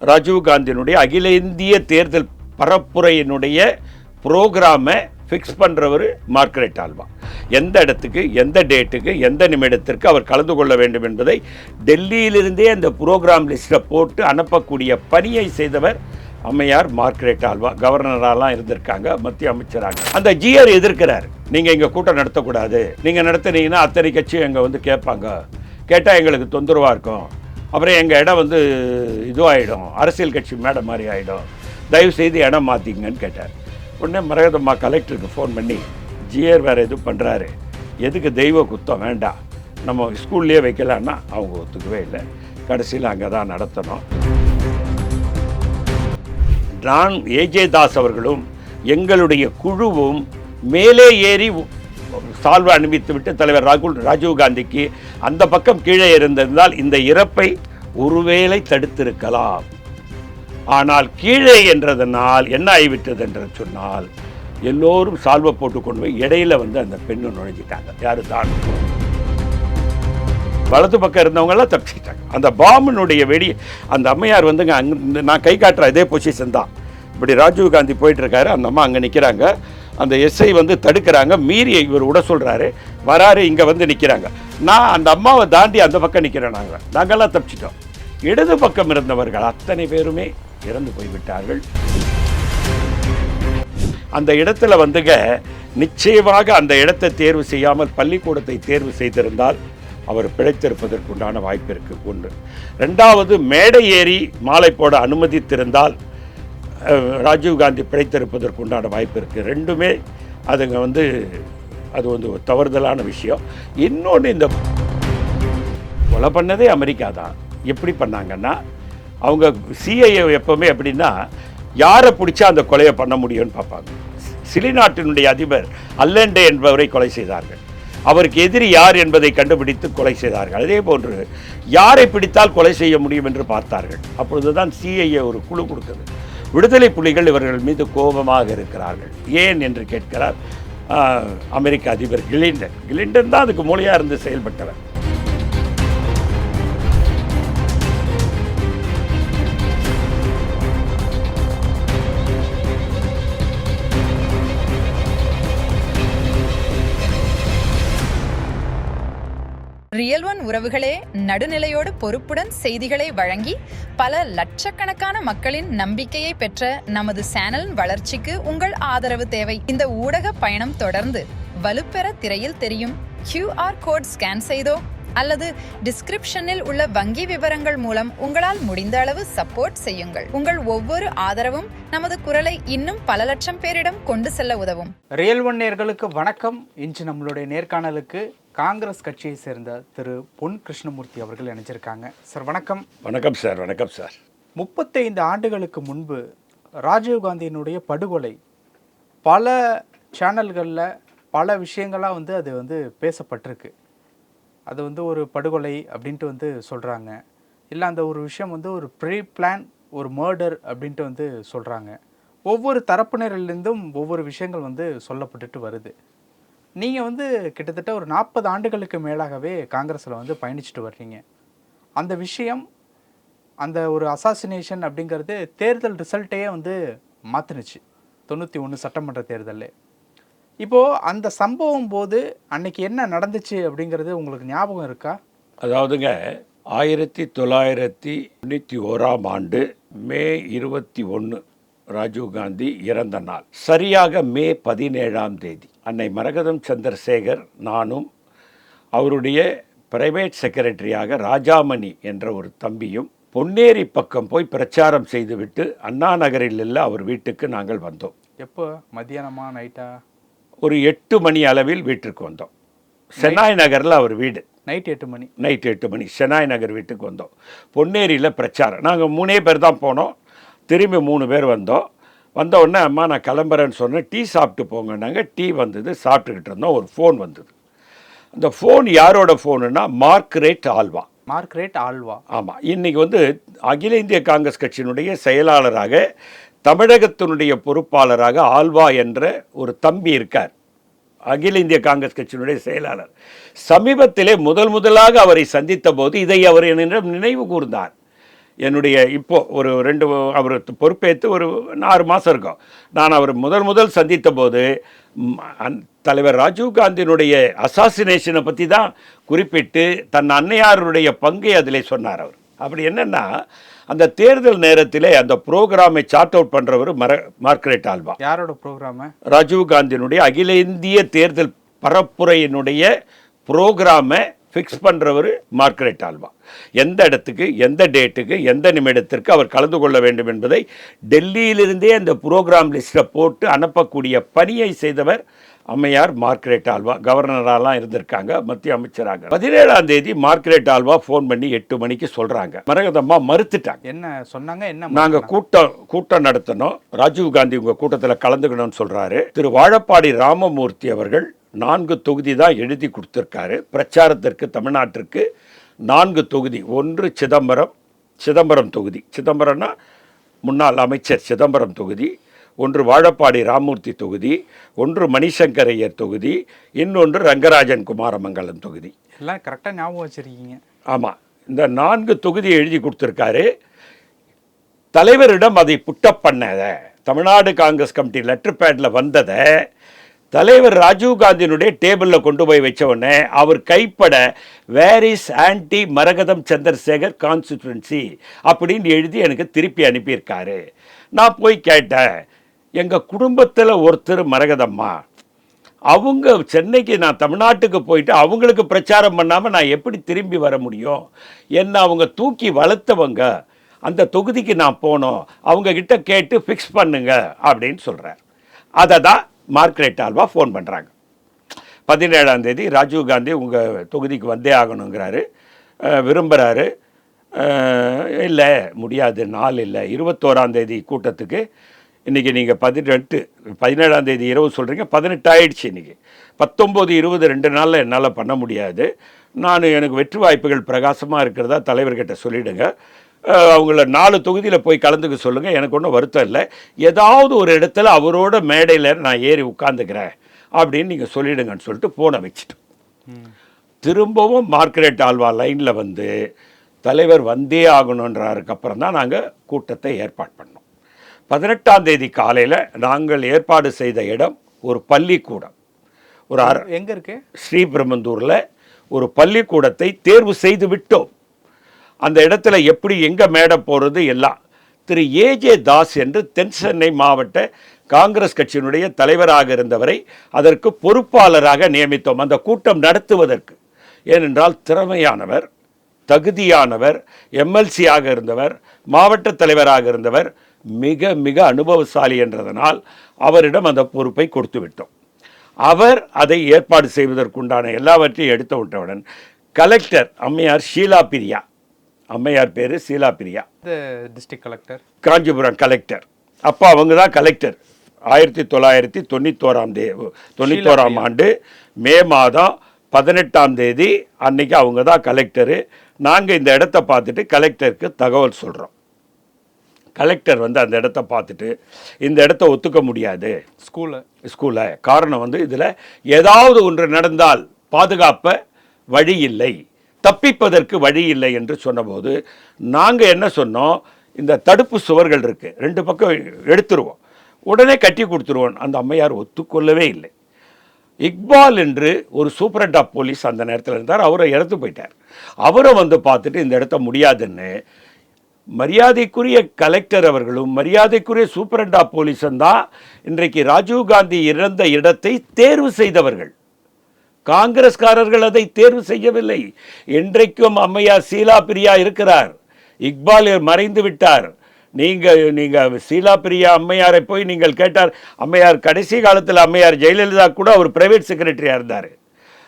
ராஜீவ்காந்தியினுடைய அகில இந்திய தேர்தல் பரப்புரையினுடைய ப்ரோக்ராமை ஃபிக்ஸ் பண்ணுறவர் மார்கரெட் ஆல்வா. எந்த இடத்துக்கு, எந்த டேட்டுக்கு, எந்த நிமிடத்திற்கு அவர் கலந்து கொள்ள வேண்டும் என்பதை டெல்லியிலிருந்தே அந்த ப்ரோக்ராம் லிஸ்ட்டில் போட்டு அனுப்பக்கூடிய பணியை செய்தவர் அம்மையார் மார்கரெட் ஆல்வா. கவர்னராலாம் இருந்திருக்காங்க, மத்திய அமைச்சராக. அந்த ஜிஆர் எதிர்க்கிறார், நீங்கள் இங்கே கூட்டம் நடத்தக்கூடாது, நீங்கள் நடத்துனீங்கன்னா அத்தனை கட்சியும் எங்கே வந்து கேட்பாங்க, கேட்டால் எங்களுக்கு தொந்தரவாக இருக்கும், அப்புறம் எங்கள் இடம் வந்து இதுவாகிடும், அரசியல் கட்சி மேடை மாதிரி ஆகிடும், தயவுசெய்து இடம் மாற்றிங்கன்னு கேட்டார். உடனே மரகதம்மா கலெக்டருக்கு ஃபோன் பண்ணி, ஜிஆர் வேறு எதுவும் பண்ணுறாரு, எதுக்கு தெய்வ குத்தம் வேண்டாம், நம்ம ஸ்கூல்லேயே வைக்கலான்னா அவங்க ஒத்துக்கவே இல்லை. கடைசியில் அங்கே தான் நடத்தணும். நான் ஏஜே தாஸ் அவர்களும் எங்களுடைய குழுவும் மேலே ஏறி சால்வை அனுப்பித்து விட்டு தலைவர் ராஜீவ்காந்திக்கு அந்த பக்கம் கீழே இருந்திருந்தால் இந்த இறப்பை ஒருவேளை தடுத்திருக்கலாம். ஆனால் கீழே என்றதனால் என்ன ஆகிவிட்டது என்று சொன்னால், எல்லோரும் சால்வை போட்டு கொண்டு போய் இடையில வந்து அந்த பெண்ணு நுழைஞ்சிட்டாங்க. யாரு தான் வலது பக்கம் இருந்தவங்கெல்லாம் தப்பிச்சிட்டாங்க. அந்த பாம்பினுடைய வெடி, அந்த அம்மையார் வந்துங்க அங்கே நான் கை காட்டுற இதே பொசிஷன் தான். இப்படி ராஜீவ்காந்தி போயிட்டு இருக்காரு, அந்த அம்மா அங்கே நிற்கிறாங்க. அந்த எஸ்ஐ வந்து தடுக்கிறாங்க, மீறி இவர் விட சொல்கிறாரு, வராரு, இங்கே வந்து நிற்கிறாங்க. நான் அந்த அம்மாவை தாண்டி அந்த பக்கம் நிற்கிறேன். நாங்கள்லாம் தப்பிச்சிட்டோம். இடது பக்கம் இருந்தவர்கள் அத்தனை பேருமே இறந்து போய்விட்டார்கள். அந்த இடத்துல வந்துங்க நிச்சயமாக அந்த இடத்தை தேர்வு செய்யாமல் பள்ளிக்கூடத்தை தேர்வு செய்திருந்தால் அவர் பிழைத்திருப்பதற்குண்டான வாய்ப்பு இருக்கு. ஒன்று. ரெண்டாவது, மேடை ஏறி மாலை போட அனுமதித்திருந்தால் ராஜீவ்காந்தி பிழைத்திருப்பதற்குண்டான வாய்ப்பு இருக்குது. ரெண்டுமே அதுங்க வந்து அது வந்து ஒரு தவறுதலான விஷயம். இன்னொன்று, இந்த கொலை பண்ணதே அமெரிக்கா தான். எப்படி பண்ணாங்கன்னா, அவங்க சிஐஏ எப்போவுமே எப்படின்னா, யாரை பிடிச்சா அந்த கொலையை பண்ண முடியும்னு பார்ப்பாங்க. சிலி நாட்டினுடைய அதிபர் அல்லண்டே என்பவரை கொலை செய்தார்கள். அவருக்கு எதிரி யார் என்பதை கண்டுபிடித்து கொலை செய்தார்கள். அதே போன்று யாரை பிடித்தால் கொலை செய்ய முடியும் என்று பார்த்தார்கள். அப்பொழுதுதான் சிஐஏ ஒரு குழு கொடுக்குது. விடுதலை புலிகள் இவர்கள் மீது கோபமாக இருக்கிறார்கள். ஏன் என்று கேட்கிறார் அமெரிக்க அதிபர் கிளின்டன். கிளின்டன் தான் அதுக்கு மூளையாக இருந்து செயல்பட்டவர். ரியல் ஒன் உறவுகளே, நடுநிலையோடு பொறுப்புடன் செய்திகளை வழங்கி பல லட்சக்கணக்கான மக்களின் நம்பிக்கையை பெற்ற நமது சேனலின் வளர்ச்சிக்கு உங்கள் ஆதரவு தேவை. இந்த ஊடக பயணம் தொடர்ந்து வலுப்பெற திரையில் தெரியும் QR கோட் ஸ்கேன் செய்தோ அல்லது டிஸ்கிரிப்ஷனில் உள்ள வங்கி விவரங்கள் மூலம் உங்களால் முடிந்த அளவு சப்போர்ட் செய்யுங்கள். உங்கள் ஒவ்வொரு ஆதரவும் நமது குரலை இன்னும் பல லட்சம் பேரிடம் கொண்டு செல்ல உதவும். ரியல் ஒன் நேயர்களுக்கு வணக்கம். இன்று நம்மளுடைய நேர்காணலுக்கு காங்கிரஸ் கட்சியை சேர்ந்த திரு பொன் கிருஷ்ணமூர்த்தி அவர்கள் இணைஞ்சிருக்காங்க. சார் வணக்கம். வணக்கம் சார். வணக்கம் சார். 35 ஆண்டுகளுக்கு முன்பு ராஜீவ்காந்தியினுடைய படுகொலை பல சேனல்களில் பல விஷயங்களாக வந்து அது வந்து பேசப்பட்டிருக்கு. அது வந்து ஒரு படுகொலை அப்படின்ட்டு வந்து சொல்கிறாங்க, இல்லை அந்த ஒரு விஷயம் வந்து ஒரு ப்ரீ பிளான், ஒரு மர்டர் அப்படின்ட்டு வந்து சொல்கிறாங்க. ஒவ்வொரு தரப்பினரிலிருந்தும் ஒவ்வொரு விஷயங்கள் வந்து சொல்லப்பட்டுட்டு வருது. நீங்கள் வந்து கிட்டத்தட்ட ஒரு 40 ஆண்டுகளுக்கு மேலாகவே காங்கிரஸில் வந்து பயணிச்சுட்டு வர்றீங்க. அந்த விஷயம், அந்த ஒரு அசாசினேஷன் அப்படிங்கிறது தேர்தல் ரிசல்ட்டையே வந்து மாற்றினுச்சு 91 சட்டமன்ற தேர்தலில். இப்போது அந்த சம்பவம் போது அன்னைக்கு என்ன நடந்துச்சு அப்படிங்கிறது உங்களுக்கு ஞாபகம் இருக்கா? அதாவதுங்க 1991 ஆண்டு மே 21 ராஜீவ்காந்தி இறந்த நாள். சரியாக மே 17 அன்னை மரகதம் சந்திரசேகர், நானும் அவருடைய பிரைவேட் செக்ரட்டரியாக ராஜாமணி என்ற ஒரு தம்பியும் பொன்னேரி பக்கம் போய் பிரச்சாரம் செய்துவிட்டு அண்ணா நகரில் உள்ள அவர் வீட்டுக்கு நாங்கள் வந்தோம். எப்போ? மத்தியானமா, நைட்டா? ஒரு 8 மணி அளவில் வீட்டிற்கு வந்தோம். செனாய் நகரில் அவர் வீடு. நைட் 8 மணி. நைட் 8 மணி செனாய் நகர் வீட்டுக்கு வந்தோம். பொன்னேரியில் பிரச்சாரம். நாங்கள் 3 பேர் தான் போனோம். திரும்பி 3 பேர் வந்தோம். வந்த உடனே, அம்மா நான் கிளம்புறேன்னு சொன்னேன், டீ சாப்பிட்டு போங்கன்னாங்க. டீ வந்தது, சாப்பிட்டுக்கிட்டு இருந்தோம். ஒரு ஃபோன் வந்தது. அந்த ஃபோன் யாரோட ஃபோனுன்னா மார்கரெட் ஆல்வா. Margaret Alva. ஆமாம். இன்றைக்கி வந்து அகில இந்திய காங்கிரஸ் கட்சியினுடைய செயலாளராக, தமிழகத்தினுடைய பொறுப்பாளராக ஆல்வா என்ற ஒரு தம்பி இருக்கார். அகில இந்திய காங்கிரஸ் கட்சியினுடைய செயலாளர். சமீபத்திலே முதலாக அவரை சந்தித்த போது இதை அவர் என்னிடம் நினைவு கூர்ந்தார். என்னுடைய இப்போ ஒரு அவர் பொறுப்பேற்று ஒரு 6 மாதம் இருக்கும். நான் அவர் முதல் சந்தித்த போது தலைவர் ராஜீவ்காந்தியினுடைய அசாசினேஷனை பற்றி தான் குறிப்பிட்டு தன் அன்னையாருடைய பங்கை அதில் சொன்னார் அவர். அப்படி என்னென்னா, அந்த தேர்தல் நேரத்திலே அந்த ப்ரோக்ராமை சார்ட் அவுட் பண்ணுறவர் மார்க்ரெட் ஆல்வா. யாரோட ப்ரோக்ராமு? ராஜீவ்காந்தியினுடைய அகில இந்திய தேர்தல் பரப்புரையினுடைய ப்ரோக்ராமை ஃபிக்ஸ் பண்ணுறவர் மார்க்ரெட் ஆல்வா. எந்த இடத்துக்கு, எந்த டேட்டுக்கு, எந்த நிமிடத்திற்கு அவர் கலந்து கொள்ள வேண்டும் என்பதை டெல்லியிலிருந்தே அந்த ப்ரோக்ராம் லிஸ்ட்டை போட்டு அனுப்பக்கூடிய பணியை செய்தவர் அம்மையார் மார்க்ரெட் ஆல்வா. கவர்னராலாம் இருந்திருக்காங்க, மத்திய அமைச்சராக. 17ஆம் தேதி மார்க்ரெட் ஆல்வா ஃபோன் பண்ணி 8 மணிக்கு சொல்கிறாங்க. மரகதம்மா மறுத்துட்டாங்க. என்ன சொன்னாங்க? என்ன? நாங்கள் கூட்டம் நடத்தணும், ராஜீவ்காந்தி உங்கள் கூட்டத்தில் கலந்துக்கணும்னு சொல்கிறாரு. திரு வாழப்பாடி ராமமூர்த்தி அவர்கள் 4 தொகுதி தான் எழுதி கொடுத்துருக்காரு பிரச்சாரத்திற்கு. தமிழ்நாட்டிற்கு 4 தொகுதி. ஒன்று சிதம்பரம் தொகுதி, சிதம்பரம்னா முன்னாள் அமைச்சர் சிதம்பரம் தொகுதி. ஒன்று வாழப்பாடி ராமமூர்த்தி தொகுதி, ஒன்று மணிசங்கர் ஐயர் தொகுதி, இன்னொன்று ரங்கராஜன் குமாரமங்கலம் தொகுதி. எல்லாம் கரெக்டாக ஞாபகம் வச்சுருக்கீங்க. ஆமாம், இந்த 4 தொகுதியை எழுதி கொடுத்துருக்காரு. தலைவரிடம் அதை புட்டப் பண்ணதை, தமிழ்நாடு காங்கிரஸ் கமிட்டி லெட்டர் பேடில் வந்ததை தலைவர் ராஜீவ்காந்தியினுடைய டேபிளில் கொண்டு போய் வச்ச உடனே அவர் கைப்பட where is anti Maragatham Chandrasekhar constituency அப்படின்னு எழுதி எனக்கு திருப்பி அனுப்பியிருக்காரு. நான் போய் கேட்டேன், எங்கள் குடும்பத்தில் ஒருத்தர் மரகதம்மா, அவங்க சென்னைக்கு நான் தமிழ்நாட்டுக்கு போயிட்டு அவங்களுக்கு பிரச்சாரம் பண்ணாமல் நான் எப்படி திரும்பி வர முடியும்? என்ன அவங்க தூக்கி வளர்த்தவங்க, அந்த தொகுதிக்கு நான் போனோம், அவங்கக்கிட்ட கேட்டு ஃபிக்ஸ் பண்ணுங்க அப்படின்னு சொல்கிறார். அதை தான் மார்க்ரெட் ஆல்வா ஃபோன் பண்ணுறாங்க. 17ஆம் தேதி ராஜீவ்காந்தி உங்கள் தொகுதிக்கு வந்தே ஆகணுங்கிறாரு, விரும்புகிறாரு. இல்லை முடியாது, நாள் இல்லை. 21ஆம் தேதி கூட்டத்துக்கு. இன்றைக்கி நீங்கள் 17ஆம் தேதி இரவு சொல்கிறீங்க, 18 ஆயிடுச்சு. இன்றைக்கி 19, 20 2 நாளில் என்னால் பண்ண முடியாது. எனக்கு வெற்றி வாய்ப்புகள் பிரகாசமாக இருக்கிறதா தலைவர்கிட்ட சொல்லிவிடுங்க. அவங்கள 4 தொகுதியில் போய் கலந்துக்க சொல்லுங்கள், எனக்கு ஒன்றும் வருத்தம் இல்லை. ஏதாவது ஒரு இடத்துல அவரோட மேடையில் நான் ஏறி உட்காந்துக்கிறேன் அப்படின்னு நீங்கள் சொல்லிவிடுங்கன்னு சொல்லிட்டு ஃபோனை வச்சுட்டோம். திரும்பவும் மார்க்ரெட் ஆல்வா லைனில் வந்து தலைவர் வந்தே ஆகணுன்றாருக்கு அப்புறம் தான் நாங்கள் கூட்டத்தை ஏற்பாடு பண்ணோம். 18ஆம் தேதி காலையில் நாங்கள் ஏற்பாடு செய்த இடம் ஒரு பள்ளிக்கூடம். எங்கே இருக்கு? ஸ்ரீபெரும்புதூரில் ஒரு பள்ளிக்கூடத்தை தேர்வு செய்து விட்டோம். அந்த இடத்துல எப்படி எங்கே மேடை போகிறது எல்லாம் திரு ஏஜே தாஸ் என்று தென் சென்னை மாவட்ட காங்கிரஸ் கட்சியினுடைய தலைவராக இருந்தவரை அதற்கு பொறுப்பாளராக நியமித்தோம் அந்த கூட்டம் நடத்துவதற்கு. ஏனென்றால் திறமையானவர், தகுதியானவர், எம்எல்சியாக இருந்தவர், மாவட்ட தலைவராக இருந்தவர், மிக மிக அனுபவசாலி என்றதனால் அவரிடம் அந்த பொறுப்பை கொடுத்து விட்டோம். அவர் அதை ஏற்பாடு செய்வதற்குண்டான எல்லாவற்றையும் எடுத்து விட்டவுடன் கலெக்டர் அம்மையார் ஷீலா பிரியா, அம்மையார் பேர் Sheela Priya, district collector, Kanchipuram collector. அப்போ அவங்க தான் கலெக்டர். 1991ஆம் ஆண்டு மே மாதம் 18ஆம் தேதி அன்னைக்கு அவங்க தான் கலெக்டரு. நாங்கள் இந்த இடத்த பார்த்துட்டு கலெக்டருக்கு தகவல் சொல்கிறோம். கலெக்டர் வந்து அந்த இடத்த பார்த்துட்டு இந்த இடத்த ஒத்துக்க முடியாது ஸ்கூலை, காரணம் வந்து இதில் ஏதாவது ஒன்று நடந்தால் பாதுகாப்ப வழி இல்லை, தப்பிப்பதற்கு வழி இல்லை என்று சொன்னபோது நாங்கள் என்ன சொன்னோம், இந்த தடுப்பு சுவர்கள் இருக்குது, 2 பக்கம் எடுத்துருவோம், உடனே கட்டி கொடுத்துருவோம். அந்த அம்மையார் ஒத்துக்கொள்ளவே இல்லை. இக்பால் என்று ஒரு சூப்பரண்ட் ஆஃப் போலீஸ் அந்த நேரத்தில் இருந்தார், அவரை இறந்து போயிட்டார். அவரை வந்து பார்த்துட்டு இந்த இடத்த முடியாதுன்னு மரியாதைக்குரிய கலெக்டர் அவர்களும் மரியாதைக்குரிய சூப்பரண்ட் ஆஃப் போலீஸும் தான் இன்றைக்கு ராஜீவ்காந்தி இறந்த இடத்தை தேர்வு செய்தவர்கள். காங்கிரஸ்காரர்கள் அதை தேர்வு செய்யவில்லை. இன்றைக்கும் அம்மையார் ஷீலா பிரியா இருக்கிறார், இக்பால் மறைந்து விட்டார். நீங்கள் ஷீலா பிரியா அம்மையாரை போய் நீங்கள் கேட்டார். அம்மையார் கடைசி காலத்தில் அம்மையார் ஜெயலலிதா கூட அவர் பிரைவேட் செக்ரட்டரியாக இருந்தார்.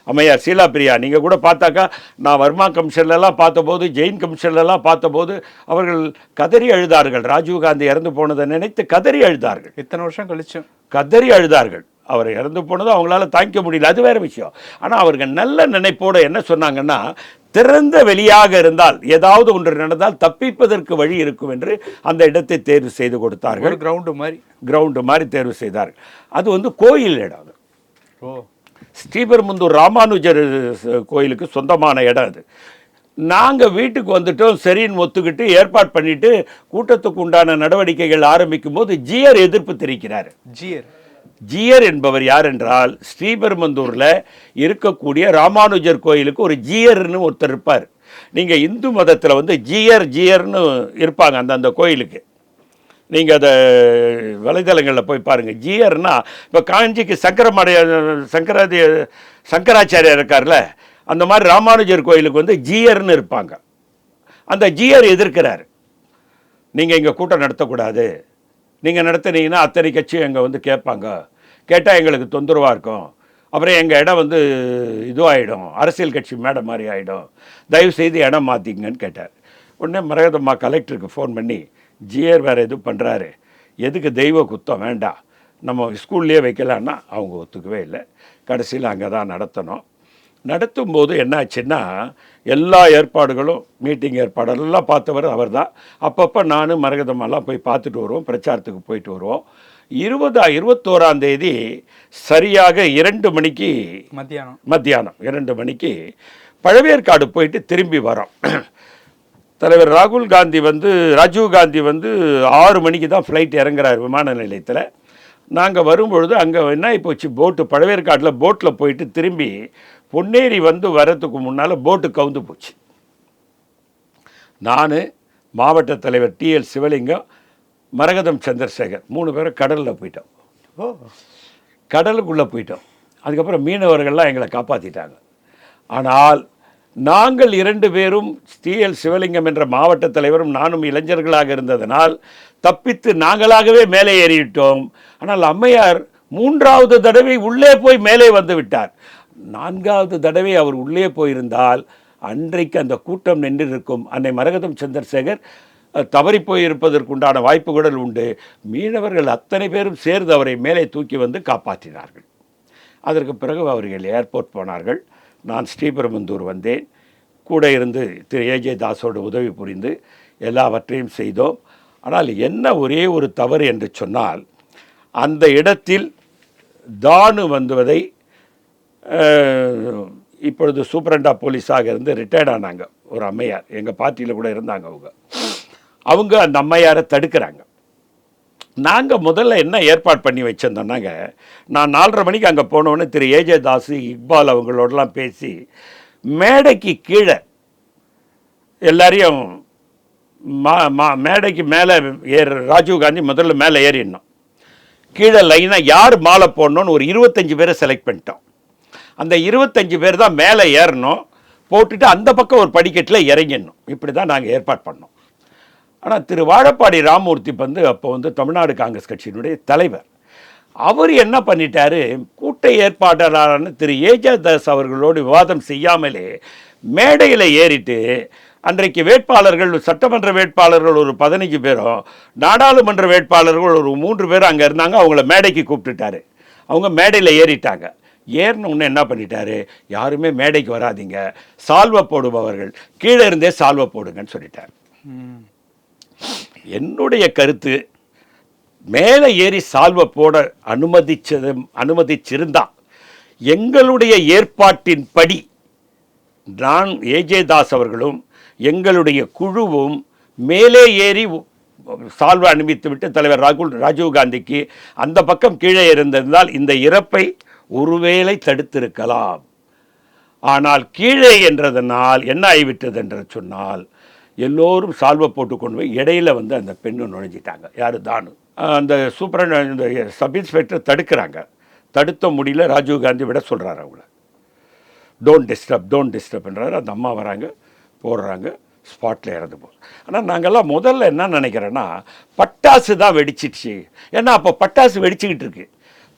அம்மையார் ஷீலா பிரியா நீங்கள் கூட பார்த்தாக்கா, நான் வர்மா கமிஷன்லலாம் பார்த்தபோது, ஜெயின் கமிஷன்லலாம் பார்த்தபோது அவர்கள் கதறி அழுதார்கள். ராஜீவ்காந்தி இறந்து போனதை நினைத்து கதறி அழுதார்கள். இத்தனை வருஷம் கழிச்சு கதறி அழுதார்கள். அவர் இறந்து போனதை அவங்களால தாங்கிக்க முடியல, அது வேறு விஷயம். ஆனால் அவர்கள் நல்ல நினைப்போடு என்ன சொன்னாங்கன்னா, திறந்த வெளியாக இருந்தால் ஏதாவது ஒன்று நடந்தால் தப்பிப்பதற்கு வழி இருக்கும் என்று அந்த இடத்தை தேர்வு செய்து கொடுத்தார்கள். கிரவுண்டு மாதிரி தேர்வு செய்தார்கள். அது வந்து கோயில் இடம். ஸ்ரீபெரும்புதூர் ராமானுஜர் கோயிலுக்கு சொந்தமான இடம் அது. நாங்கள் வீட்டுக்கு வந்துட்டோம், சரின்னு ஒத்துக்கிட்டு ஏற்பாடு பண்ணிட்டு கூட்டத்துக்கு உண்டான நடவடிக்கைகள் ஆரம்பிக்கும் போது ஜியர் எதிர்ப்பு தெரிவிக்கிறார். ஜியர் என்பவர் யார் என்றால், ஸ்ரீபெரும்புதூரில் இருக்கக்கூடிய ராமானுஜர் கோயிலுக்கு ஒரு ஜியர்னு ஒருத்தர் இருப்பார். நீங்கள் இந்து மதத்தில் வந்து ஜியர்னு இருப்பாங்க அந்த கோயிலுக்கு. நீங்கள் அதை வலைதளங்களில் போய் பாருங்கள். ஜியர்னா இப்போ காஞ்சிக்கு சங்கராச்சாரியார் இருக்கார்ல, அந்த மாதிரி ராமானுஜர் கோயிலுக்கு வந்து ஜியர்னு இருப்பாங்க. அந்த ஜியர் எதிர்க்கிறார், நீங்கள் இங்கே கூட்டம் நடத்தக்கூடாது, நீங்கள் நடத்துனீங்கன்னா அத்தனை கட்சியும் எங்கே வந்து கேட்பாங்க, கேட்டால் எங்களுக்கு தொந்தரவாக இருக்கும், அப்புறம் எங்கள் இடம் வந்து இதுவாகிடும், அரசியல் கட்சி மேடை மாதிரி ஆகிடும், தயவுசெய்து இடம் மாற்றிங்கன்னு கேட்டார். உடனே மரகதம்மா கலெக்டருக்கு ஃபோன் பண்ணி, ஜியர் வேறு எதுவும் பண்ணுறாரு, எதுக்கு தெய்வ குத்தம் வேண்டாம், நம்ம ஸ்கூல்லேயே வைக்கலான்னா அவங்க ஒத்துக்கவே இல்லை. கடைசியில் அங்கே தான் நடத்தணும். நடத்தும்போது என்னாச்சுன்னா, எல்லா ஏற்பாடுகளும் மீட்டிங் ஏற்பாடெல்லாம் பார்த்தவர் அவர் தான். அப்பப்போ நானும் மரகதமெல்லாம் போய் பார்த்துட்டு வருவோம், பிரச்சாரத்துக்கு போயிட்டு வருவோம். 21ஆம் தேதி சரியாக 2 மணிக்கு மத்தியானம் 2 மணிக்கு பழவேற்காடு போயிட்டு திரும்பி வரோம். தலைவர் ராஜீவ் காந்தி வந்து 6 மணிக்கு தான் ஃப்ளைட் இறங்குறார் விமான நிலையத்தில். நாங்கள் வரும்பொழுது அங்கே என்ன போச்சு, போட்டு பழவேற்காட்டில் போட்டில் போயிட்டு திரும்பி பொன்னேரி வந்து வரத்துக்கு முன்னால் போட்டு கவுந்து போச்சு. நான், மாவட்ட தலைவர் TL சிவலிங்கம், மரகதம் சந்திரசேகர் 3 பேரும் கடலில் போயிட்டோம். கடலுக்குள்ளே போயிட்டோம். அதுக்கப்புறம் மீனவர்கள்லாம் எங்களை காப்பாற்றிட்டாங்க. ஆனால் நாங்கள் 2 பேரும், TL சிவலிங்கம் என்ற மாவட்ட தலைவரும் நானும் இளைஞர்களாக இருந்ததனால் தப்பித்து நாங்களாகவே மேலே ஏறிவிட்டோம். ஆனால் அம்மையார் 3வது தடவை உள்ளே போய் மேலே வந்து விட்டார். 4வது தடவை அவர் உள்ளே போயிருந்தால் அன்றைக்கு அந்த கூட்டம் நின்றிருக்கும். அன்னை மரகதம் சந்திரசேகர் தவறி போயிருப்பதற்குண்டான வாய்ப்புகள் உண்டு. மீனவர்கள் அத்தனை பேரும் சேர்ந்து அவரை மேலே தூக்கி வந்து காப்பாற்றினார்கள். அதற்கு பிறகு அவர்கள் ஏர்போர்ட் போனார்கள். நான் ஸ்ரீபெரும்புதூர் வந்தேன். கூட இருந்து திரு AJ தாஸோடு உதவி புரிந்து எல்லாவற்றையும் செய்தோம். ஆனால் என்ன ஒரே ஒரு தவறு என்று சொன்னால், அந்த இடத்தில் தானு வந்துவதை இப்பொழுது சூப்பரண்டா போலீஸாக இருந்து ரிட்டையர்ட் ஆனாங்க ஒரு அம்மையார், எங்கள் பார்ட்டியில் கூட இருந்தாங்க. அவங்க அந்த அம்மையாரை தடுக்கிறாங்க. நாங்கள் முதல்ல என்ன ஏற்பாடு பண்ணி வச்சுருந்தோன்னாங்க, நான் 4:30 மணிக்கு அங்கே போனோன்னு திரு AJ தாஸ், இக்பால் அவங்களோடலாம் பேசி மேடைக்கு கீழே எல்லாரையும் மேடைக்கு மேலே ராஜீவ்காந்தி முதல்ல மேலே ஏறிடணும். கீழே லைனாக யார் மாலை போடணுன்னு ஒரு 25 பேரை செலக்ட் பண்ணிட்டோம். அந்த 25 பேர் தான் மேலே ஏறணும், போட்டுட்டு அந்த பக்கம் ஒரு படிக்கட்டில் இறங்கிடணும். இப்படி தான் நாங்கள் ஏற்பாடு பண்ணோம். ஆனால் திரு வாழப்பாடி ராமமூர்த்தி அப்போ தமிழ்நாடு காங்கிரஸ் கட்சியினுடைய தலைவர், அவர் என்ன பண்ணிட்டாரு, கூட்ட ஏற்பாட்டாளரான திரு AJ தாஸ் அவர்களோடு விவாதம் செய்யாமலே மேடையில் ஏறிட்டு அன்றைக்கு வேட்பாளர்கள், சட்டமன்ற வேட்பாளர்கள் ஒரு 15 பேரும், நாடாளுமன்ற வேட்பாளர்கள் ஒரு 3 பேரும் அங்கே இருந்தாங்க. அவங்கள மேடைக்கு கூப்பிட்டுட்டாரு. அவங்க மேடையில் ஏறிட்டாங்க. ஏறினவுடனே என்ன பண்ணிட்டாரு, யாருமே மேடைக்கு வராதிங்க, சால்வை போடுபவர்கள் கீழே இருந்தே சால்வை போடுங்கன்னு சொல்லிட்டார். என்னுடைய கருத்து, மேலே ஏறி சால்வை போட அனுமதிச்சிருந்தா எங்களுடைய ஏற்பாட்டின்படி நான் AJ தாஸ் அவர்களும் எங்களுடைய குழுவும் மேலே ஏறி சால்வை அனுமதித்து விட்டு தலைவர் ராஜீவ் காந்திக்கு அந்த பக்கம் கீழே இருந்திருந்தால் இந்த இறப்பை ஒருவேளை தடுத்திருக்கலாம். ஆனால் கீழே என்றதனால் என்ன ஆகிவிட்டது என்று சொன்னால், எல்லோரும் சால்வை போட்டு கொண்டு போய் இடையில அந்த பெண்ணு நுழைஞ்சிட்டாங்க. யார், தானு. அந்த இந்த சப் இன்ஸ்பெக்டர் தடுக்கிறாங்க. தடுத்த முடியல, ராஜீவ்காந்தி விட சொல்கிறார் அவங்கள. டோன்ட் டிஸ்டர்ப்ன்றாரு. அந்த அம்மா வராங்க, போடுறாங்க, ஸ்பாட்டில் இறந்து போகுது. ஆனால் நாங்கள்லாம் முதல்ல என்ன நினைக்கிறேன்னா, பட்டாசு தான் வெடிச்சிடுச்சு. ஏன்னா அப்போ பட்டாசு வெடிச்சுக்கிட்டு இருக்கு.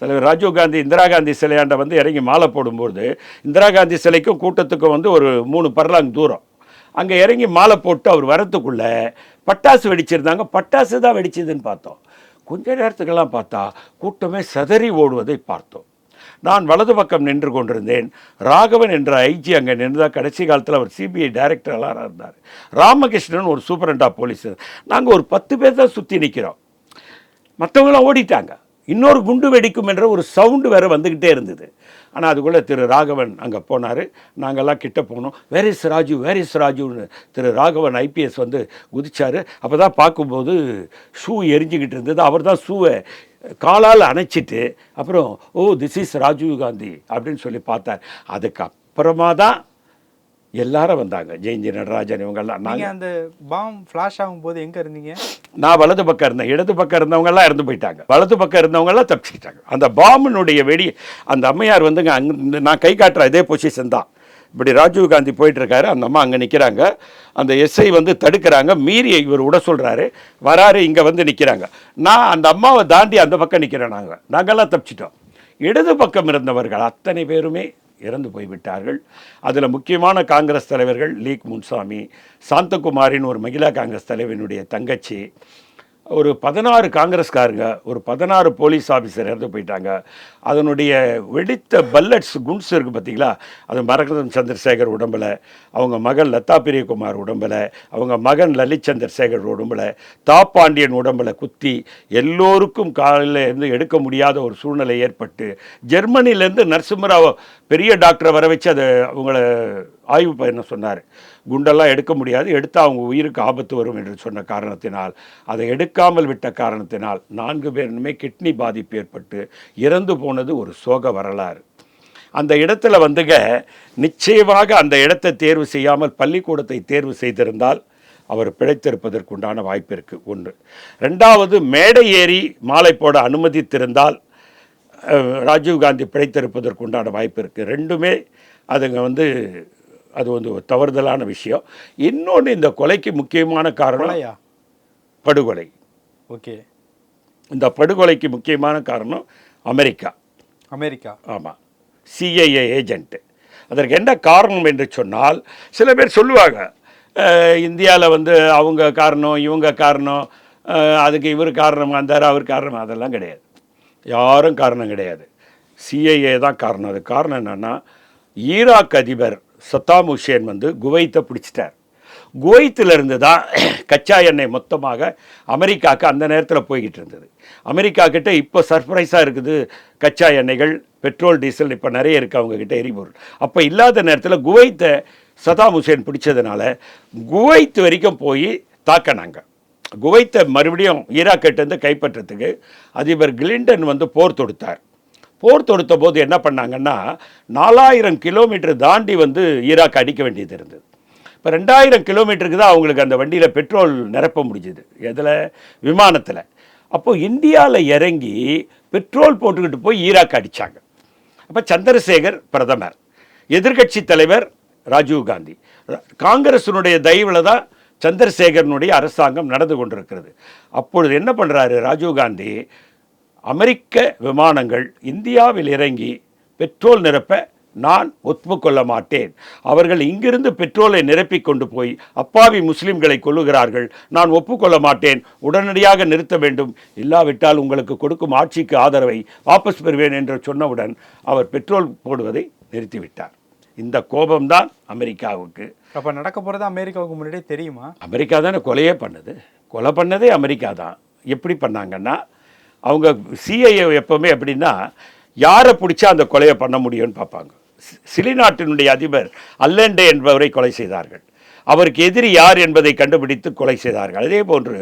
தலைவர் ராஜீவ்காந்தி இந்திரா காந்தி சிலையாண்ட இறங்கி மாலை போடும்போது, இந்திரா காந்தி சிலைக்கும் கூட்டத்துக்கும் ஒரு 3 பர்லாங் தூரம், அங்கே இறங்கி மாலை போட்டு அவர் வரத்துக்குள்ளே பட்டாசு வெடிச்சிருந்தாங்க. பட்டாசு தான் வெடிச்சதுன்னு பார்த்தோம். கொஞ்ச நேரத்துக்கெல்லாம் பார்த்தா கூட்டமே சிதறி ஓடுவதை பார்த்தோம். நான் வலது பக்கம் நின்று கொண்டிருந்தேன். ராகவன் என்ற IG அங்கே நின்றுதான். கடைசி காலத்தில் அவர் CBI டைரக்டராக இருந்தார். ராமகிருஷ்ணன் ஒரு சூப்பரண்டா போலீஸ். நாங்கள் ஒரு 10 பேர் தான் சுற்றி நிற்கிறோம். மற்றவங்களாம் ஓடிட்டாங்க. இன்னொரு குண்டு வெடிக்கும் என்ற ஒரு சவுண்டு வேறு வந்துக்கிட்டே இருந்தது. ஆனால் அதுக்குள்ளே திரு ராகவன் அங்கே போனார். நாங்கள்லாம் கிட்ட போனோம். வேர் இஸ் ராஜுன்னு திரு ராகவன் ஐபிஎஸ் வந்து குதிச்சார். அப்போ தான் பார்க்கும்போது ஷூ எரிஞ்சிக்கிட்டு இருந்தது. அவர் தான் ஷூவை காலால் அணைச்சிட்டு அப்புறம் திஸ் இஸ் ராஜீவ் காந்தி அப்படின்னு சொல்லி பார்த்தார். அதுக்கப்புறமா தான் எல்லாரும் வந்தாங்க. ஜெயந்தி நடராஜன் இவங்கெல்லாம். நீங்கள் அந்த பாம் ஃப்ளாஷ் ஆகும்போது எங்கே இருந்தீங்க? நான் வலது பக்கம் இருந்தேன். இடது பக்கம் இருந்தவங்கெல்லாம் இறந்து போயிட்டாங்க. வலது பக்கம் இருந்தவங்கெல்லாம் தப்பிச்சிட்டாங்க. அந்த பாம்பினுடைய வெடி அந்த அம்மையார் வந்துங்க அங்கே நான் கை காட்டுற இதே பொசிஷன் தான். இப்படி ராஜீவ் காந்தி போயிட்டுருக்காரு. அந்த அம்மா அங்கே நிற்கிறாங்க. அந்த எஸ்ஐ வந்து தடுக்கிறாங்க. மீறி இவர் விட சொல்கிறாரு. வராரு, இங்கே வந்து நிற்கிறாங்க. நான் அந்த அம்மாவை தாண்டி அந்த பக்கம் நிற்கிறேன். நாங்கள்லாம் தப்பிச்சிட்டோம். இடது பக்கம் இருந்தவர்கள் அத்தனை பேருமே இறந்து போய்விட்டார்கள். அதில் முக்கியமான காங்கிரஸ் தலைவர்கள் லீக் முன்சாமி, சாந்தகுமாரின் ஒரு மகிழா காங்கிரஸ் தலைவனுடைய தங்கச்சி, ஒரு 16 காங்கிரஸ்காரங்க, ஒரு 16 போலீஸ் ஆஃபீஸர் இறந்து போயிட்டாங்க. அதனுடைய வெடித்த பல்லட்ஸ் குண்ட்ஸ் இருக்குது பார்த்தீங்களா, அது மரகதம் சந்திரசேகர் உடம்பில், அவங்க மகன் லதா பிரியகுமார் உடம்பில், அவங்க மகன் லலித் சந்திரசேகர் உடம்பில், தாப்பாண்டியன் உடம்பில் குத்தி எல்லோருக்கும் காலையில் இருந்து எடுக்க முடியாத ஒரு சூழ்நிலை ஏற்பட்டு ஜெர்மனிலேருந்து நரசிம்மராவ் பெரிய டாக்டரை வர வச்சு அதை அவங்கள ஆய்வு பண்ண சொன்னார். குண்டெல்லாம் எடுக்க முடியாது, எடுத்தால் அவங்க உயிருக்கு ஆபத்து வரும் என்று சொன்ன காரணத்தினால், அதை எடுக்காமல் விட்ட காரணத்தினால் 4 பேருமே கிட்னி பாதிப்பு ஏற்பட்டு இறந்து போனது ஒரு சோக வரலாறு. அந்த இடத்துல வந்துங்க நிச்சயமாக அந்த இடத்தை தேர்வு செய்யாமல் பள்ளிக்கூடத்தை தேர்வு செய்திருந்தால் அவர் பிழைத்திருப்பதற்குண்டான வாய்ப்பு இருக்குது. 1. 2வது, மேடை ஏறி மாலை போட அனுமதித்திருந்தால் ராஜீவ்காந்தி பிழைத்திருப்பதற்குண்டான வாய்ப்பு இருக்குது. 2மே அதுங்க வந்து அது வந்து ஒரு தவறுதலான விஷயம். இன்னொன்று, இந்த கொலைக்கு முக்கியமான காரணம் படுகொலை. ஓகே, இந்த படுகொலைக்கு முக்கியமான காரணம் அமெரிக்கா. ஆமாம், சிஐஏ ஏஜென்ட்டு. அதற்கு என்ன காரணம் என்று சொன்னால், சில பேர் சொல்லுவாங்க இந்தியாவில் வந்து அவங்க காரணம், இவங்க காரணம், அதுக்கு இவர் காரணமாக இருந்தார், அவர் காரணம். அதெல்லாம் கிடையாது. யாரும் காரணம் கிடையாது. சிஐஏ தான் காரணம். அது காரணம் என்னென்னா, ஈராக் அதிபர் சத்தாம் ஹுசேன் வந்து குவைத்தை பிடிச்சிட்டார். குவைத்திலிருந்து தான் கச்சா எண்ணெய் மொத்தமாக அமெரிக்காவுக்கு அந்த நேரத்தில் போய்கிட்டு இருந்தது. அமெரிக்கா கிட்ட இப்போ சர்ப்ரைஸாக இருக்குது கச்சா எண்ணெய்கள், பெட்ரோல், டீசல் இப்போ நிறைய இருக்குது அவங்கக்கிட்ட எரிபொருள். அப்போ இல்லாத நேரத்தில் குவைத்தை சதாம் ஹுசேன் பிடிச்சதுனால குவைத் வரைக்கும் போய் தாக்கினாங்க. குவைத்தை மறுபடியும் ஈராக்கிட்டேருந்து கைப்பற்றத்துக்கு அதிபர் கிளின்டன் வந்து போர் தொடுத்தார். போர் தொடுத்த போது என்ன பண்ணாங்கன்னா, 4000 கிலோமீட்டர் தாண்டி வந்து ஈராக் அடிக்க வேண்டியது இருந்தது. இப்போ 2000 கிலோமீட்டருக்கு தான் அவங்களுக்கு அந்த வண்டியில் பெட்ரோல் நிரப்ப முடிஞ்சுது. எதில்? விமானத்தில். அப்போது இந்தியாவில் இறங்கி பெட்ரோல் போட்டுக்கிட்டு போய் ஈராக் அடித்தாங்க. அப்போ சந்திரசேகர் பிரதமர், எதிர்கட்சி தலைவர் ராஜீவ்காந்தி, காங்கிரஸினுடைய தயவில் தான் சந்திரசேகரனுடைய அரசாங்கம் நடந்து கொண்டிருக்கிறது. அப்பொழுது என்ன பண்ணுறாரு ராஜீவ்காந்தி, அமெரிக்க விமானங்கள் இந்தியாவில் இறங்கி பெட்ரோல் நிரப்ப நான் ஒப்புக்கொள்ள மாட்டேன். அவர்கள் இங்கிருந்து பெட்ரோலை நிரப்பி கொண்டு போய் அப்பாவி முஸ்லிம்களை கொல்லுகிறார்கள். நான் ஒப்புக்கொள்ள மாட்டேன். உடனடியாக நிறுத்த வேண்டும். இல்லாவிட்டால் உங்களுக்கு கொடுக்கும் ஆட்சிக்கு ஆதரவை வாபஸ் பெறுவேன் என்று சொன்னவுடன் அவர் பெட்ரோல் போடுவதை நிறுத்திவிட்டார். இந்த கோபம்தான் அமெரிக்காவுக்கு. அப்போ நடக்க போகிறது அமெரிக்காவுக்கு முன்னாடியே தெரியுமா? அமெரிக்கா தானே கொலையே பண்ணது. கொலை பண்ணதே அமெரிக்கா தான். எப்படி பண்ணாங்கன்னா, அவங்க சிஐஏ எப்போவுமே எப்படின்னா, யாரை பிடிச்சா அந்த கொலையை பண்ண முடியும்னு பார்ப்பாங்க. சிலி நாட்டினுடைய அதிபர் அல்லண்டே என்பவரை கொலை செய்தார்கள். அவருக்கு எதிரி யார் என்பதை கண்டுபிடித்து கொலை செய்தார்கள். அதே போன்று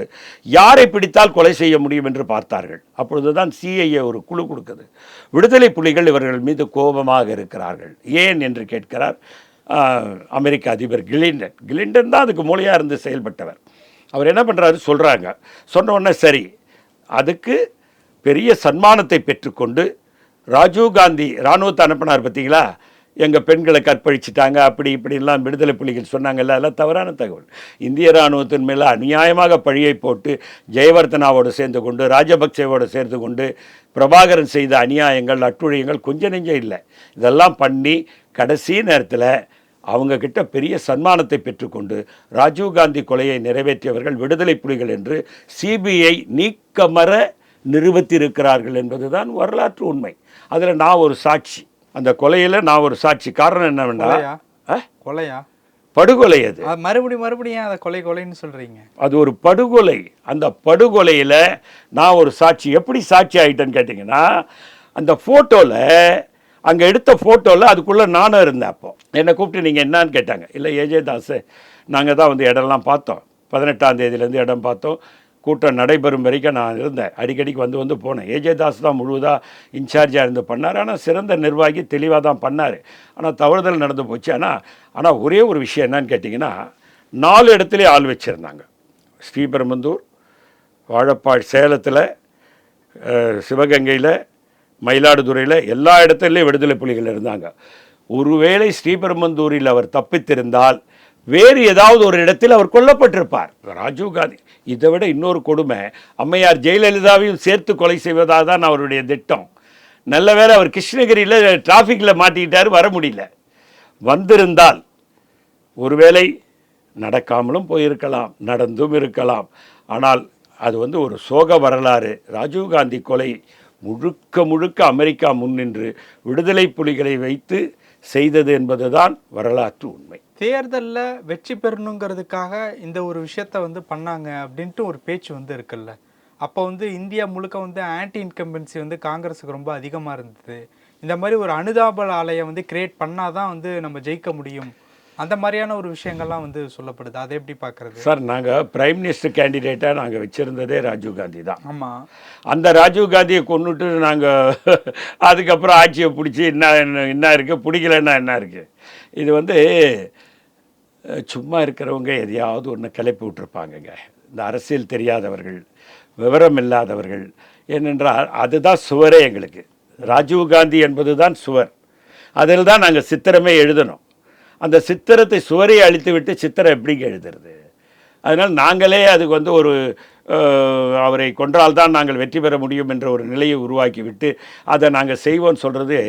யாரை பிடித்தால் கொலை செய்ய முடியும் என்று பார்த்தார்கள். அப்பொழுது தான் சிஐஏ ஒரு குழு கொடுக்குது. விடுதலை புலிகள் இவர்கள் மீது கோபமாக இருக்கிறார்கள். ஏன் என்று கேட்கிறார் அமெரிக்க அதிபர் கிளின்டன் தான் அதுக்கு மூளையாக இருந்து செயல்பட்டவர். அவர் என்ன பண்ணுறாரு சொல்கிறாங்க. சொன்ன உடனே சரி, அதுக்கு பெரிய சன்மானத்தை பெற்றுக்கொண்டு ராஜீவ்காந்தி இராணுவத்தை அனுப்பினார். பார்த்தீங்களா, எங்கள் பெண்களை கற்பழிச்சிட்டாங்க அப்படி இப்படிலாம் விடுதலை புலிகள் சொன்னாங்கல்ல, அதெல்லாம் தவறான தகவல். இந்திய இராணுவத்தின் மேலே அநியாயமாக பழியை போட்டு ஜெயவர்தனாவோடு சேர்ந்து கொண்டு ராஜபக்சேவோடு சேர்ந்து கொண்டு பிரபாகரன் செய்த அநியாயங்கள், அட்டுழியங்கள் கொஞ்சம் நெஞ்சம் இல்லை. இதெல்லாம் பண்ணி கடைசி நேரத்தில் அவங்கக்கிட்ட பெரிய சன்மானத்தை பெற்றுக்கொண்டு ராஜீவ்காந்தி கொலையை நிறைவேற்றியவர்கள் விடுதலை புலிகள் என்று சிபிஐ நீக்கமற நிறுவத்திருக்கிறார்கள் என்பதுதான் வரலாற்று உண்மை. அதில் நான் ஒரு சாட்சி. அந்த கொலையில் நான் ஒரு சாட்சி. காரணம் என்னவென்னா, கொலையா படுகொலை. அது மறுபடியும் அதை கொலைன்னு சொல்கிறீங்க. அது ஒரு படுகொலை. அந்த படுகொலையில் நான் ஒரு சாட்சி. எப்படி சாட்சி ஆகிட்டேன்னு கேட்டிங்கன்னா, அந்த ஃபோட்டோவில் அங்கே எடுத்த ஃபோட்டோவில் அதுக்குள்ளே நானும் இருந்தேன். அப்போ என்னை கூப்பிட்டு நீங்கள் என்னான்னு கேட்டாங்க. இல்லை ஏஜே தாஸ், நாங்கள் தான் வந்து இடம்லாம் பார்த்தோம், 18ஆம் தேதியிலேருந்து இடம் பார்த்தோம், கூட்டம் நடைபெறும் வரைக்கும் நான் இருந்தேன், அடிக்கடிக்கு வந்து போனேன். ஏஜே தாஸ் தான் முழுவதாக இன்சார்ஜாக இருந்து பண்ணார். ஆனால் சிறந்த நிர்வாகி, தெளிவாக தான் பண்ணார். ஆனால் தவறுதல் நடந்து போச்சு. ஆனால் ஒரே ஒரு விஷயம் என்னன்னு கேட்டிங்கன்னா, 4 இடத்துலேயே ஆள் வச்சுருந்தாங்க. ஸ்ரீபெரும்புதூர், வாழப்பாடி, சேலத்தில், சிவகங்கையில், மயிலாடுதுறையில், எல்லா இடத்துலையும் விடுதலை புலிகள் இருந்தாங்க. ஒருவேளை ஸ்ரீபெரும்புதூரில் அவர் தப்பித்திருந்தால் வேறு ஏதாவது ஒரு இடத்தில் அவர் கொல்லப்பட்டிருப்பார். ராஜீவ்காந்தி இதை விட இன்னொரு கொடுமை, அம்மையார் ஜெயலலிதாவையும் சேர்த்து கொலை செய்வதாக தான் அவருடைய திட்டம். நல்ல வேளை அவர் கிருஷ்ணகிரியில் டிராஃபிக்கில் மாட்டிக்கிட்டார், வர முடியல. வந்திருந்தால் ஒருவேளை நடக்காமலும் போயிருக்கலாம், நடந்தும் இருக்கலாம். ஆனால் அது வந்து ஒரு சோக வரலாறு. ராஜீவ்காந்தி கொலை முழுக்க அமெரிக்கா முன்னின்று விடுதலை புலிகளை வைத்து செய்தது என்பதுதான் வரலாற்று உண்மை. தேர்தலில் வெற்றி பெறணுங்கிறதுக்காக இந்த ஒரு விஷயத்த வந்து பண்ணாங்க அப்படின்ட்டு ஒரு பேச்சு வந்து இருக்குல்ல. அப்போ வந்து இந்தியா முழுக்க வந்து ஆன்டி இன்கம்பன்சி வந்து காங்கிரஸுக்கு ரொம்ப அதிகமாக இருந்தது. இந்த மாதிரி ஒரு அனுதாப ஆலையை வந்து கிரியேட் பண்ணாதான் வந்து நம்ம ஜெயிக்க முடியும், அந்த மாதிரியான ஒரு விஷயங்கள்லாம் வந்து சொல்லப்படுது. அதை எப்படி பார்க்குறது சார்? நாங்கள் பிரைம் மினிஸ்டர் கேண்டிடேட்டாக நாங்கள் வச்சுருந்ததே ராஜீவ்காந்தி தான். ஆமாம். அந்த ராஜீவ்காந்தியை கொண்டுட்டு நாங்கள் அதுக்கப்புறம் ஆட்சியை பிடிச்சி என்ன இருக்குது, பிடிக்கலன்னா என்ன இருக்குது? இது வந்து சும்மா இருக்கிறவங்க எதையாவது ஒன்று கிளப்பி விட்டுருப்பாங்கங்க. இந்த அரசியல் தெரியாதவர்கள், விவரம் இல்லாதவர்கள். ஏனென்றால் அதுதான் சுவரே எங்களுக்கு. ராஜீவ்காந்தி என்பது தான் சுவர். அதில் தான் நாங்கள் சித்திரமே எழுதணும். அந்த சித்திரத்தை சுவரை அழித்து விட்டு சித்திரம் எப்படிங்க எழுதுறது? அதனால் நாங்களே அதுக்கு வந்து ஒரு அவரை கொன்றால்தான் நாங்கள் வெற்றி பெற முடியும் என்ற ஒரு நிலையை உருவாக்கிவிட்டு அதை நாங்கள் செய்வோம்னு சொல்கிறது,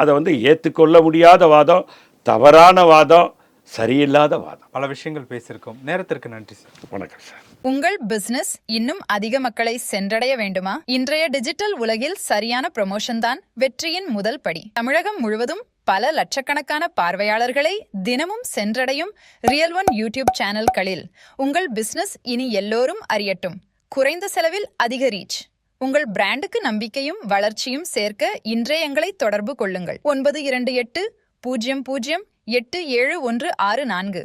அதை வந்து ஏற்றுக்கொள்ள முடியாத வாதம், தவறான வாதம், சரியில்லாத வாதம். பல விஷயங்கள் பேசியிருக்கோம். நேரத்திற்கு நன்றி சார். வணக்கம் சார். உங்கள் பிசினஸ் இன்னும் அதிக மக்களை சென்றடைய வேண்டுமா? இன்றைய டிஜிட்டல் உலகில் சரியான ப்ரமோஷன் தான் வெற்றியின் முதல் படி. தமிழகம் முழுவதும் பல லட்சக்கணக்கான பார்வையாளர்களை தினமும் சென்றடையும் ரியல் ஒன் யூடியூப் சேனல்களில் உங்கள் பிசினஸ் இனி எல்லோரும் அறியட்டும். குறைந்த செலவில் அதிக ரீச். உங்கள் பிராண்டுக்கு நம்பிக்கையும் வளர்ச்சியும் சேர்க்க இன்றைய எங்களை தொடர்பு கொள்ளுங்கள். 928 00 8714.